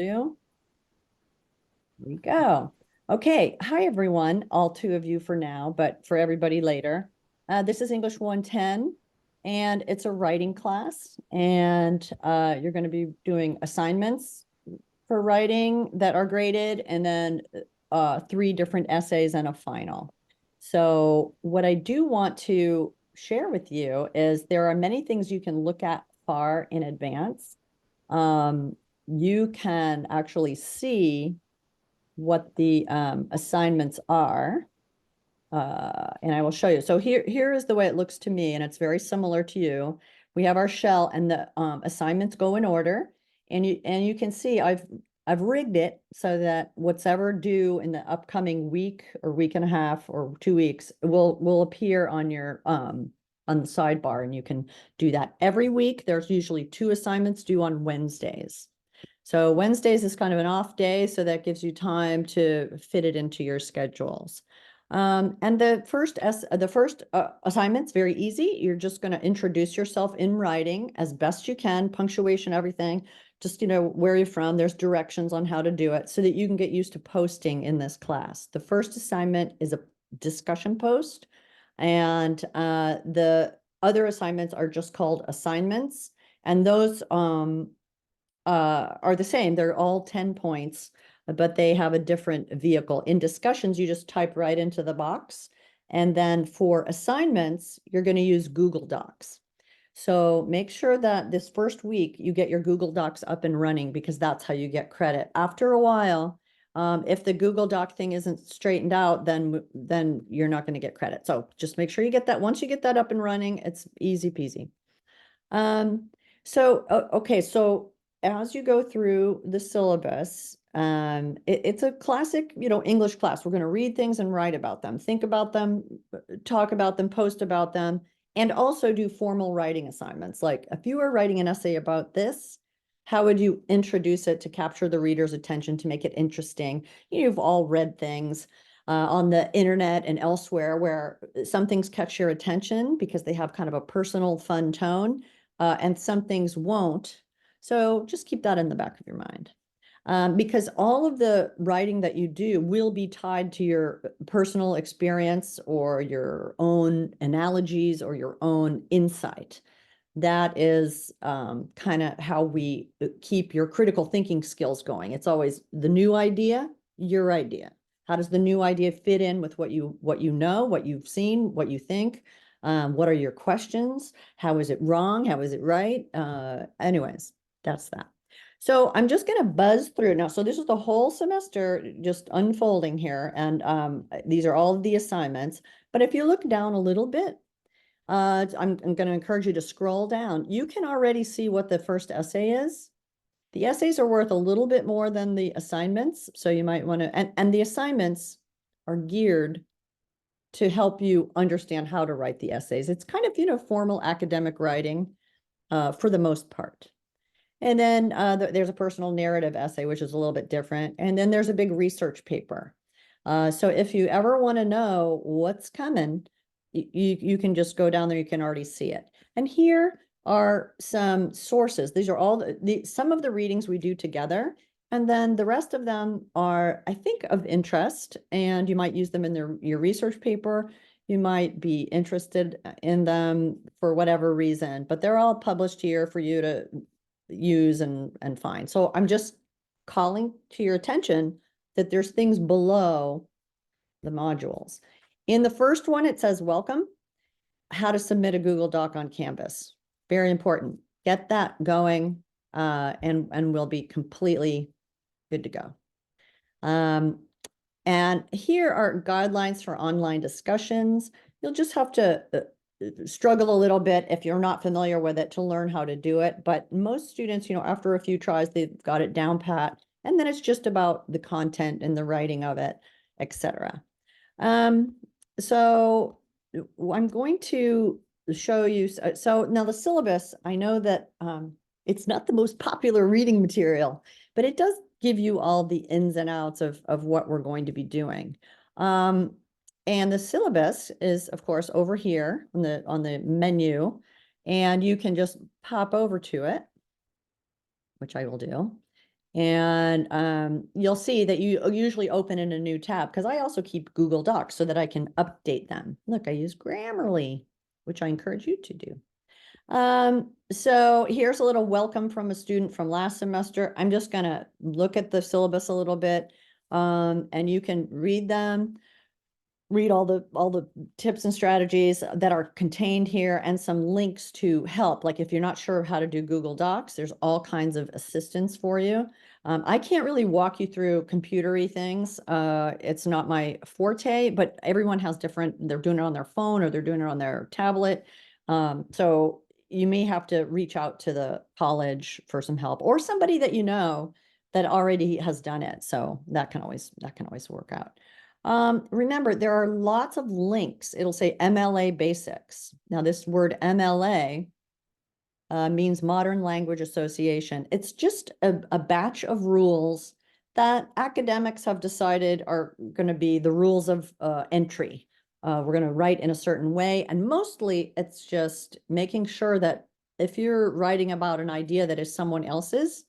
you. Here we go. Okay. Hi, everyone. All two of you for now, but for everybody later. This is English 110, and it's a writing class. And you're going to be doing assignments for writing that are graded, and then 3 different essays and a final. So what I do want to share with you is there are many things you can look at far in advance. You can actually see what the assignments are. And I will show you. So here is the way it looks to me, and it's very similar to you. We have our shell, and the assignments go in order. And you can see I've rigged it so that what's ever due in the upcoming week or week and a half or 2 weeks will appear on your on the sidebar, and you can do that every week. There's usually 2 assignments due on Wednesdays. So Wednesdays is kind of an off day, so that gives you time to fit it into your schedules. And the first assignment's very easy. You're just going to introduce yourself in writing as best you can, punctuation, everything. Just, where you're from. There's directions on how to do it so that you can get used to posting in this class. The first assignment is a discussion post, and the other assignments are just called assignments, and those are the same. They're all 10 points, but they have a different vehicle. In discussions, you just type right into the box. And then for assignments, you're going to use Google Docs. So make sure that this first week you get your Google Docs up and running, because that's how you get credit. After a while, if the Google Doc thing isn't straightened out, then you're not going to get credit. So just make sure you get that. Once you get that up and running, it's easy peasy. Okay, so as you go through the syllabus, it's a classic, English class. We're going to read things and write about them, think about them, talk about them, post about them, and also do formal writing assignments. Like if you were writing an essay about this, how would you introduce it to capture the reader's attention, to make it interesting? You've all read things on the internet and elsewhere where some things catch your attention because they have kind of a personal, fun tone, and some things won't. So just keep that in the back of your mind. Because all of the writing that you do will be tied to your personal experience or your own analogies or your own insight. That is kind of how we keep your critical thinking skills going. It's always the new idea, your idea. How does the new idea fit in with what you know, what you've seen, what you think? What are your questions? How is it wrong? How is it right? Anyways, that's that. So I'm just going to buzz through now. So this is the whole semester just unfolding here. And these are all of the assignments. But if you look down a little bit, I'm going to encourage you to scroll down. You can already see what the first essay is. The essays are worth a little bit more than the assignments. So you might want to, and the assignments are geared to help you understand how to write the essays. It's kind of, formal academic writing for the most part. And then there's a personal narrative essay, which is a little bit different. And then there's a big research paper. So if you ever want to know what's coming, you can just go down there. You can already see it. And here are some sources. These are all some of the readings we do together. And then the rest of them are, I think, of interest, and you might use them in your research paper. You might be interested in them for whatever reason, but they're all published here for you to use and find. So I'm just calling to your attention that there's things below the modules. In the first one, it says welcome, how to submit a Google Doc on Canvas. Very important. Get that going, and we'll be completely good to go. And here are guidelines for online discussions. You'll just have to struggle a little bit if you're not familiar with it to learn how to do it. But most students, after a few tries, they've got it down pat. And then it's just about the content and the writing of it, etc. So I'm going to show you. So now the syllabus, I know that it's not the most popular reading material, but it does give you all the ins and outs of what we're going to be doing. And the syllabus is, of course, over here on the menu, and you can just pop over to it, which I will do. And you'll see that you usually open in a new tab, because I also keep Google Docs so that I can update them. Look, I use Grammarly, which I encourage you to do. So here's a little welcome from a student from last semester. I'm just gonna look at the syllabus a little bit, and you can read them, read all the tips and strategies that are contained here, and some links to help. Like if you're not sure how to do Google Docs, there's all kinds of assistance for you. I can't really walk you through computery things. It's not my forte, but everyone has different, they're doing it on their phone or they're doing it on their tablet. So you may have to reach out to the college for some help, or somebody that you know that already has done it. So that can always work out. Remember, there are lots of links. It'll say MLA basics. Now, this word MLA means Modern Language Association. It's just a batch of rules that academics have decided are going to be the rules of entry. We're going to write in a certain way. And mostly it's just making sure that if you're writing about an idea that is someone else's,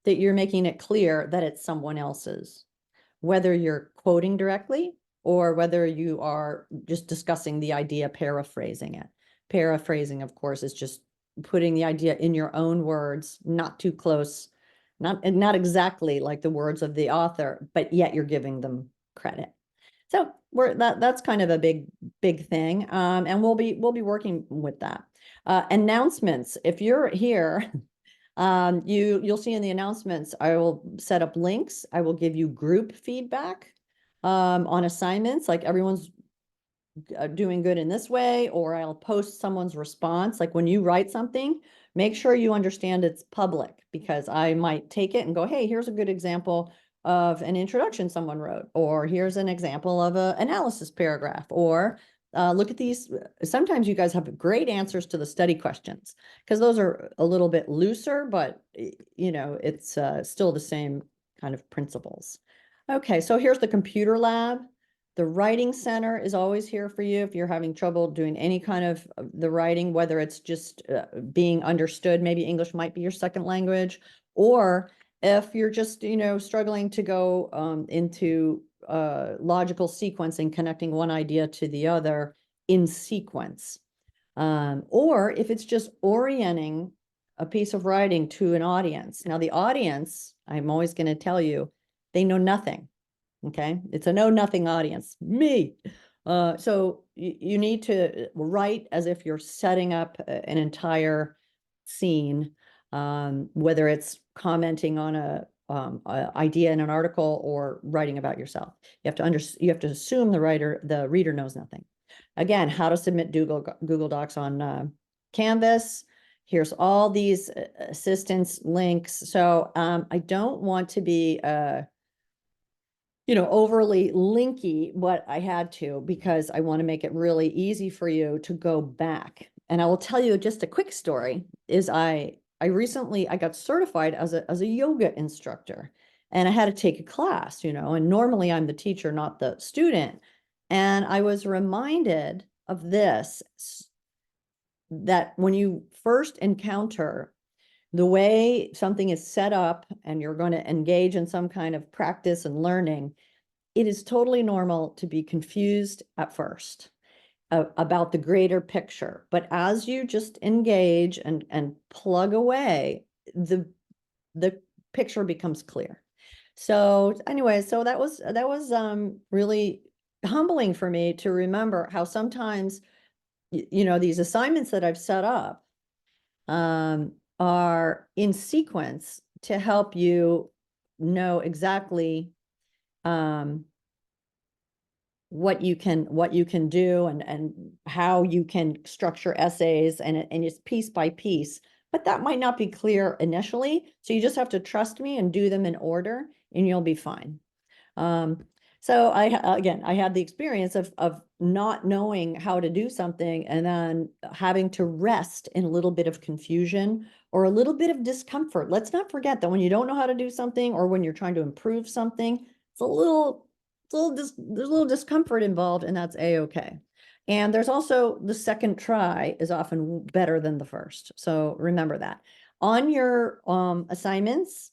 that you're making it clear that it's someone else's, whether you're quoting directly or whether you are just discussing the idea, paraphrasing it. Paraphrasing, of course, is just putting the idea in your own words, not too close, not exactly like the words of the author, but yet you're giving them credit. So that's kind of a big thing, and we'll be working with that. Announcements. If you're here, you'll see in the announcements, I will set up links. I will give you group feedback on assignments, like everyone's doing good in this way, or I'll post someone's response. Like when you write something, make sure you understand it's public, because I might take it and go, hey, here's a good example of an introduction someone wrote, or here's an example of an analysis paragraph, or look at these. Sometimes you guys have great answers to the study questions, because those are a little bit looser, but you know, it's still the same kind of principles. Okay, so here's the computer lab. The Writing Center is always here for you if you're having trouble doing any kind of the writing, whether it's just being understood, maybe English might be your second language, or if you're just, you know, struggling to go into logical sequencing, connecting one idea to the other in sequence. Or if it's just orienting a piece of writing to an audience. Now, the audience, I'm always going to tell you, they know nothing. Okay, it's a know-nothing audience, me. So you need to write as if you're setting up an entire scene, whether it's commenting on a idea in an article or writing about yourself. You have to assume the reader knows nothing. Again, how to submit Google Docs on Canvas. Here's all these assistance links. So I don't want to be you know, overly linky, but I had to, because I want to make it really easy for you to go back. And I will tell you just a quick story is I recently, I got certified as a yoga instructor, and I had to take a class, you know, and normally I'm the teacher, not the student. And I was reminded of this, that when you first encounter the way something is set up and you're going to engage in some kind of practice and learning, it is totally normal to be confused at first about the greater picture. But as you just engage and plug away, the picture becomes clear. So anyway, so that was really humbling for me to remember how sometimes, you know, these assignments that I've set up are in sequence to help you know exactly what you can do and how you can structure essays, and it's piece by piece. But that might not be clear initially, so you just have to trust me and do them in order, and you'll be fine. So I had the experience of not knowing how to do something and then having to rest in a little bit of confusion or a little bit of discomfort. Let's not forget that when you don't know how to do something, or when you're trying to improve something, there's a little discomfort involved, and that's a-okay. And there's also the second try is often better than the first. So remember that. On your assignments,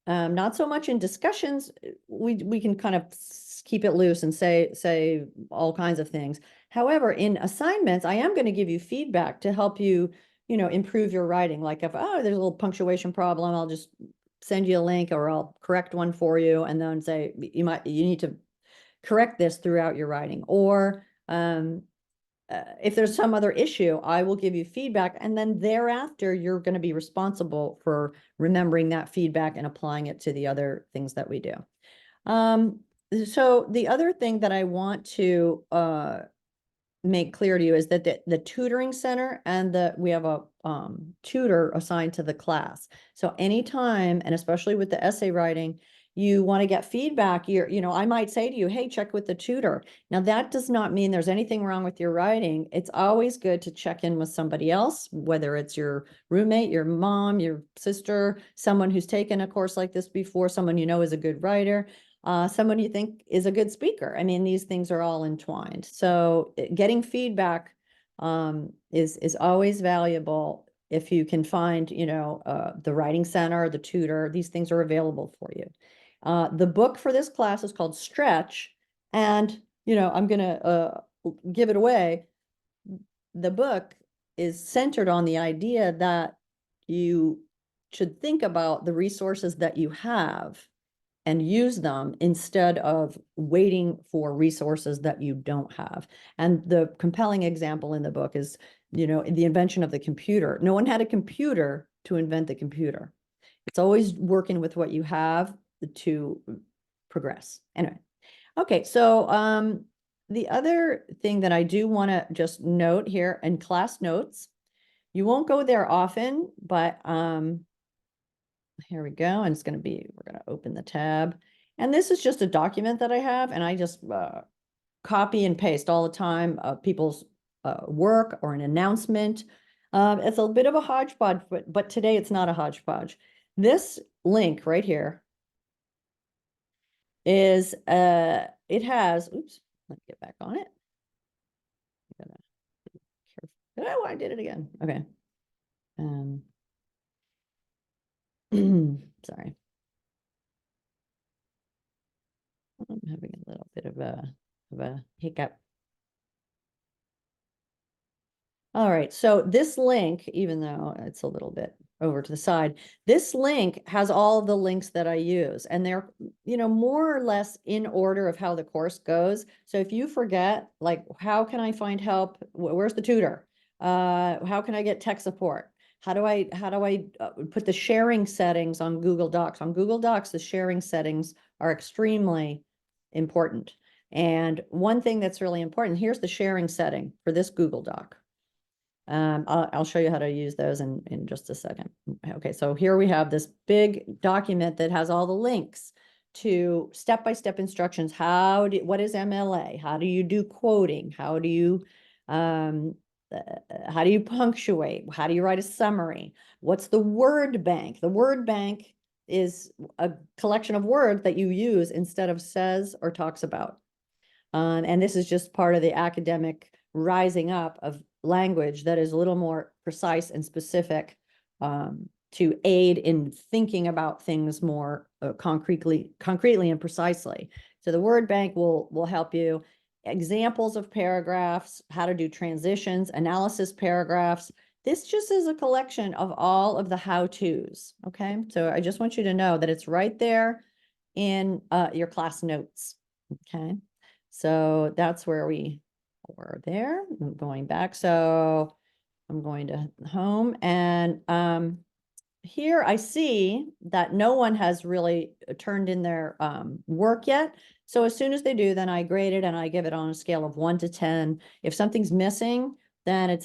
Not so much in discussions. We can kind of keep it loose and say all kinds of things. However, in assignments, I am going to give you feedback to help you, improve your writing. Like if, there's a little punctuation problem, I'll just send you a link or I'll correct one for you and then say, you need to correct this throughout your writing. Or, if there's some other issue, I will give you feedback. And then thereafter, you're going to be responsible for remembering that feedback and applying it to the other things that we do. So the other thing that I want to make clear to you is that the tutoring center and we have a tutor assigned to the class. So anytime, and especially with the essay writing, you want to get feedback, I might say to you, hey, check with the tutor. Now, that does not mean there's anything wrong with your writing. It's always good to check in with somebody else, whether it's your roommate, your mom, your sister, someone who's taken a course like this before, someone you know is a good writer, someone you think is a good speaker. I mean, these things are all entwined. So getting feedback is always valuable. If you can find, the writing center, the tutor, these things are available for you. The book for this class is called Stretch, and I'm gonna give it away. The book is centered on the idea that you should think about the resources that you have and use them instead of waiting for resources that you don't have. And the compelling example in the book is, the invention of the computer. No one had a computer to invent the computer. It's always working with what you have to progress. Anyway, okay, so the other thing that I do want to just note here in class notes, you won't go there often, but here we go. And we're going to open the tab. And this is just a document that I have, and I just copy and paste all the time people's work or an announcement. It's a bit of a hodgepodge, but today it's not a hodgepodge. This link right here is it has, oops, let me get back on it. Oh, I did it again. Okay. Sorry. I'm having a little bit of a hiccup. All right, so this link, even though it's a little bit over to the side, this link has all the links that I use, and they're, more or less in order of how the course goes. So if you forget, like, how can I find help? Where's the tutor? How can I get tech support? How do I put the sharing settings on Google Docs? On Google Docs, the sharing settings are extremely important. And one thing that's really important, here's the sharing setting for this Google Doc. I'll show you how to use those in just a second. Okay, so here we have this big document that has all the links to step-by-step instructions. What is MLA? How do you do quoting? How do you punctuate? How do you write a summary? What's the word bank? The word bank is a collection of words that you use instead of says or talks about. And this is just part of the academic rising up of language that is a little more precise and specific to aid in thinking about things more concretely and precisely. So the word bank will help you. Examples of paragraphs, how to do transitions, analysis paragraphs. This just is a collection of all of the how-tos, okay? So I just want you to know that it's right there in your class notes, okay? So that's where we were there. I'm going back. So I'm going to home, and here I see that no one has really turned in their work yet. So as soon as they do, then I grade it and I give it on a scale of 1 to 10. If something's missing, then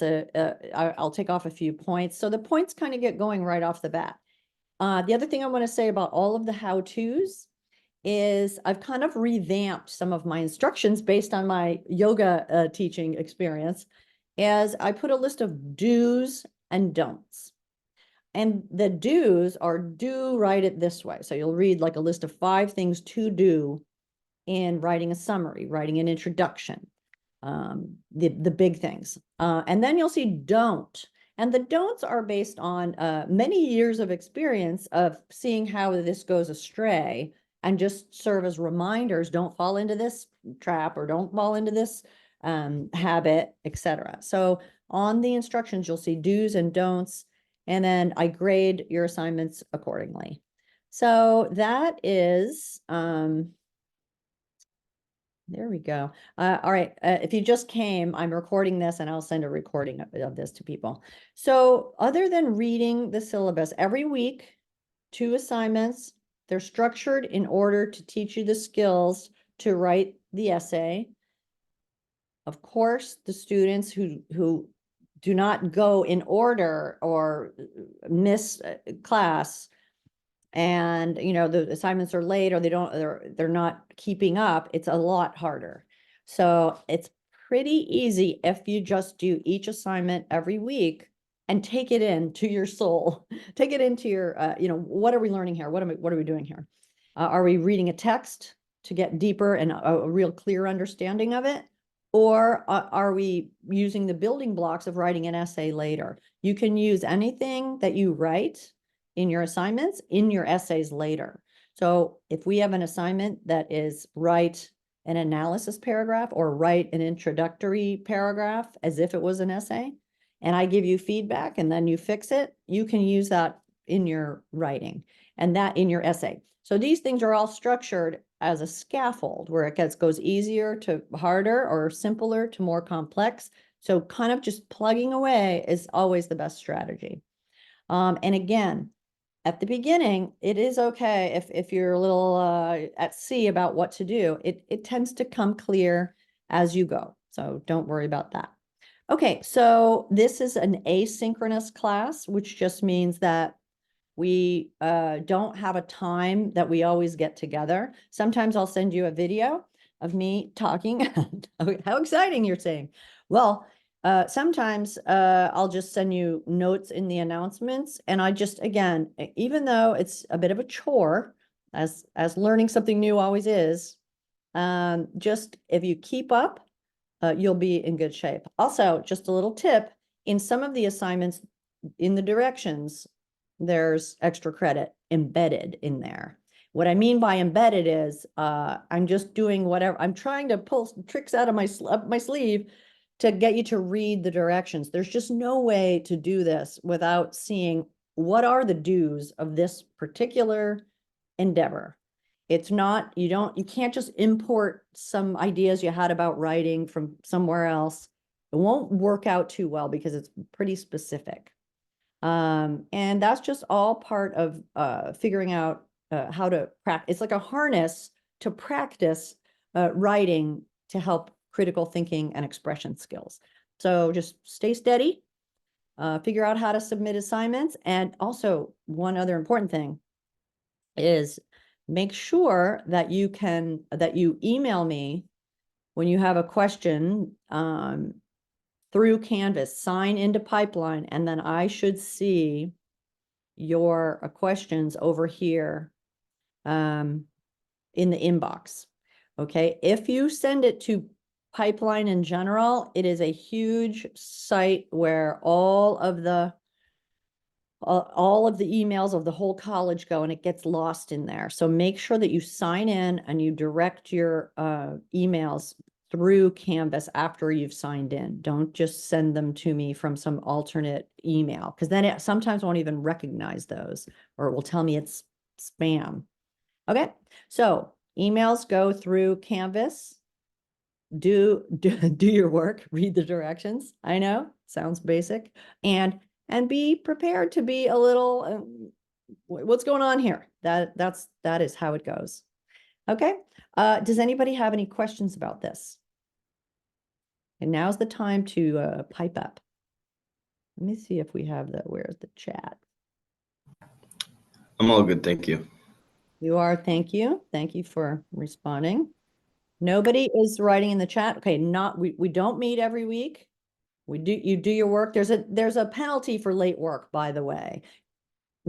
I'll take off a few points. So the points kind of get going right off the bat. The other thing I want to say about all of the how-tos is I've kind of revamped some of my instructions based on my yoga teaching experience, as I put a list of do's and don'ts. And the do's are write it this way. So you'll read like a list of 5 things to do in writing a summary, writing an introduction, the big things. And then you'll see don't. And the don'ts are based on many years of experience of seeing how this goes astray and just serve as reminders. Don't fall into this trap or don't fall into this habit, etc. So on the instructions, you'll see do's and don'ts, and then I grade your assignments accordingly. So that is, there we go. All right. If you just came, I'm recording this and I'll send a recording of this to people. So other than reading the syllabus every week, 2 assignments, they're structured in order to teach you the skills to write the essay. Of course, the students who do not go in order or miss class, and the assignments are late or they're not keeping up, it's a lot harder. So it's pretty easy if you just do each assignment every week and take it into your soul. Take it into your what are we learning here? What are we doing here? Are we reading a text to get deeper and a real clear understanding of it? Or are we using the building blocks of writing an essay later? You can use anything that you write in your assignments in your essays later. So if we have an assignment that is write an analysis paragraph or write an introductory paragraph as if it was an essay, and I give you feedback and then you fix it, you can use that in your writing and that in your essay. So these things are all structured as a scaffold where it goes easier to harder or simpler to more complex. So kind of just plugging away is always the best strategy. And again, at the beginning, it is okay if you're a little at sea about what to do. It tends to come clear as you go. So don't worry about that. Okay, so this is an asynchronous class, which just means that we don't have a time that we always get together. Sometimes I'll send you a video of me talking. How exciting, you're saying. Well, sometimes I'll just send you notes in the announcements. And I just, again, even though it's a bit of a chore, as learning something new always is, just if you keep up, you'll be in good shape. Also, just a little tip, in some of the assignments in the directions, there's extra credit embedded in there. What I mean by embedded is I'm just doing whatever. I'm trying to pull tricks out of my sleeve to get you to read the directions. There's just no way to do this without seeing what are the do's of this particular endeavor. It's not, you can't just import some ideas you had about writing from somewhere else. It won't work out too well because it's pretty specific. And that's just all part of figuring out how to practice. It's like a harness to practice writing to help critical thinking and expression skills. So just stay steady, figure out how to submit assignments. And also one other important thing is make sure that you email me when you have a question through Canvas, sign into Pipeline, and then I should see your questions over here in the inbox. Okay, if you send it to Pipeline in general, it is a huge site where all of the emails of the whole college go, and it gets lost in there. So make sure that you sign in and you direct your emails through Canvas after you've signed in. Don't just send them to me from some alternate email, because then it sometimes won't even recognize those, or it will tell me it's spam. Okay, so emails go through Canvas. Do your work, read the directions. I know, sounds basic. And be prepared to be a little, what's going on here? That is how it goes. Okay. Does anybody have any questions about this? And now's the time to pipe up. Let me see if we have where's the chat? I'm all good, thank you. You are, thank you. Thank you for responding. Nobody is writing in the chat. Okay, we don't meet every week. You do your work. There's a penalty for late work, by the way,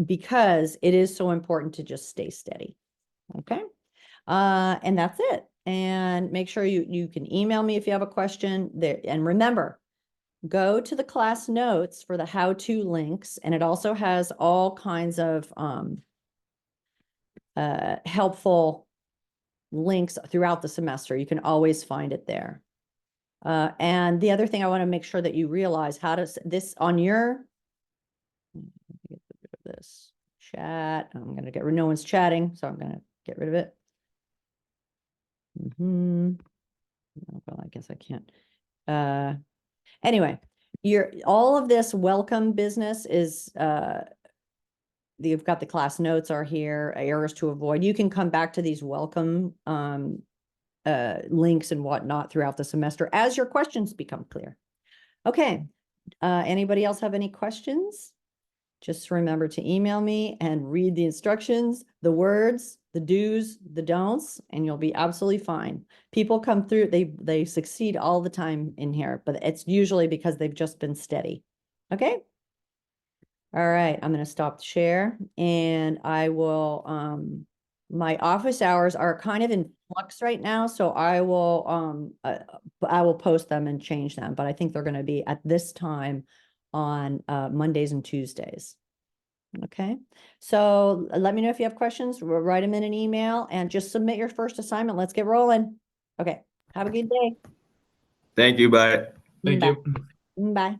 because it is so important to just stay steady. Okay. And that's it. And make sure you can email me if you have a question there. And remember, go to the class notes for the how-to links, and it also has all kinds of helpful links throughout the semester. You can always find it there. And the other thing I want to make sure that you realize, how does this on your get rid of this chat. I'm going to get rid, no one's chatting, so I'm going to get rid of it. Well, I guess I can't. Anyway, all of this welcome business is, you've got the class notes are here, errors to avoid. You can come back to these welcome links and whatnot throughout the semester as your questions become clear. Okay. Anybody else have any questions? Just remember to email me and read the instructions, the words, the do's, the don'ts, and you'll be absolutely fine. People come through, they succeed all the time in here, but it's usually because they've just been steady. Okay. All right, I'm going to stop the share, and I will, my office hours are kind of in flux right now, so I will post them and change them, but I think they're going to be at this time on Mondays and Tuesdays. Okay, so let me know if you have questions. Write them in an email and just submit your first assignment. Let's get rolling. Okay, have a good day. Thank you. Bye. Thank Bye. you. Bye.